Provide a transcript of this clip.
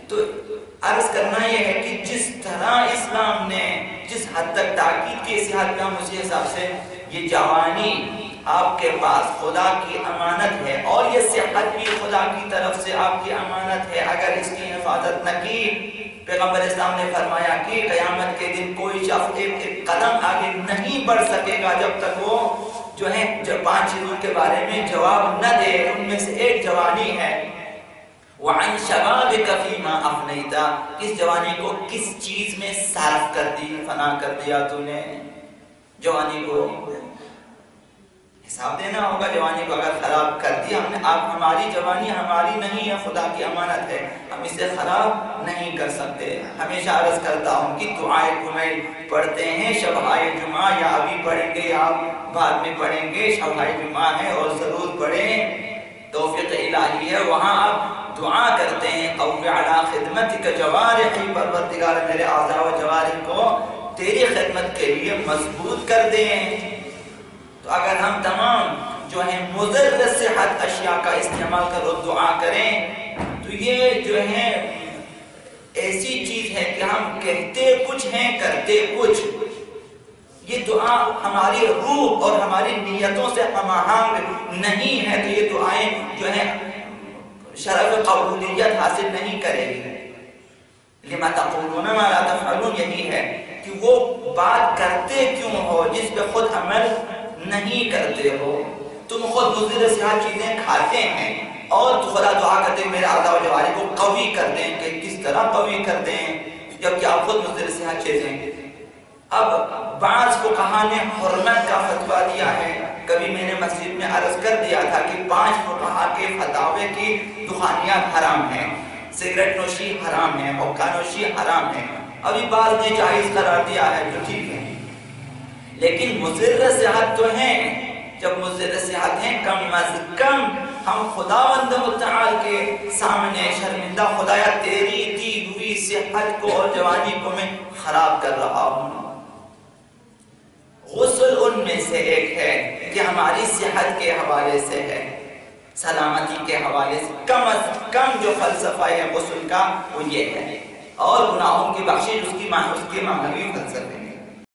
تو عرض کرنا یہ ہے کہ جس طرح اسلام نے جس حد تک تاکید کی صحت کا، اسی حساب سے یہ جوانی آپ کے پاس خدا کی امانت ہے، اور یہ صحت بھی خدا کی طرف سے آپ کی امانت ہے۔ اگر اس کی حفاظت نہ کی، پیغمبر اسلام نے فرمایا کہ قیامت کے دن کوئی شخص ایک قدم آگے نہیں بڑھ سکے گا جب تک وہ جو ہے 5 چیزوں کے بارے میں جواب نہ دے۔ ان میں سے ایک جوانی ہے، وَعَنْ شَبَابِكَ فِي مَا أَفْنَيْتَ، اس جوانی کو کس چیز میں صرف کر دی، فنا کر دیا تو نے۔ جوانی کو حساب دینا ہوگا، جوانی کو اگر خراب کر دیا ہم نے۔ ہماری جوانی ہماری نہیں ہے، خدا کی امانت ہے، ہم اسے خراب نہیں کر سکتے۔ ہمیشہ عرض کرتا ہوں کہ دعائے کمیل پڑھتے ہیں شبہائے جمعہ، یا ابھی پڑھیں گے یا بعد میں پڑھیں گے، شبہائے جمعہ ہے اور ضرور پڑھیں، توفیق الہی ہے۔ وہاں آپ دعا کرتے ہیں قوی علی خدمتک جوارحی، پروردگار میرے اعضاء و جوارح کو تیری خدمت کے لیے مضبوط کر دیں۔ تو اگر ہم تمام جو ہیں مضر صحت اشیاء کا استعمال کرو دعا کریں، تو یہ جو ہے ایسی چیز ہے کہ ہم کہتے کچھ ہیں کرتے کچھ۔ یہ دعا ہماری روح اور ہماری نیتوں سے ہم آہنگ نہیں ہے، تو یہ دعائیں جو ہیں شرف قبولیت حاصل نہیں کرے گی۔ لما تقولون ما لا تفعلون، یہی ہے کہ وہ بات کرتے کیوں ہو جس پہ خود عمل نہیں کرتے ہو۔ تم خود مضر صحت چیزیں کھاتے ہیں اور خدا دعا کرتے ہیں میرے اعضاء و جوارح کو قوی کر دیں، کہ کس طرح قوی کر دیں جبکہ آپ خود مضر صحت چیزیں۔ اب بعض فقہا نے حرمت کا فتویٰ دیا ہے۔ کبھی میں نے مسجد میں عرض کر دیا تھا کہ 5 فقہا کے فتاوے کی دخانیات حرام ہیں، سگریٹ نوشی حرام ہے، حقہ نوشی حرام ہے۔ ابھی بعض نے جائز قرار دیا ہے، جو ٹھیک ہے، لیکن مضر صحت تو ہیں۔ جب مضر صحت ہیں، کم از کم ہم خداوند متعال کے سامنے شرمندہ، خدایا تیری دی ہوئی صحت کو اور جوانی کو میں خراب کر رہا ہوں۔ غسل ان میں سے ایک ہے کہ ہماری صحت کے حوالے سے ہے، سلامتی کے حوالے سے کم از کم جو فلسفہ ہے غسل کا وہ یہ ہے، اور گناہوں کی بخشش اس کی معنوی فلسفے۔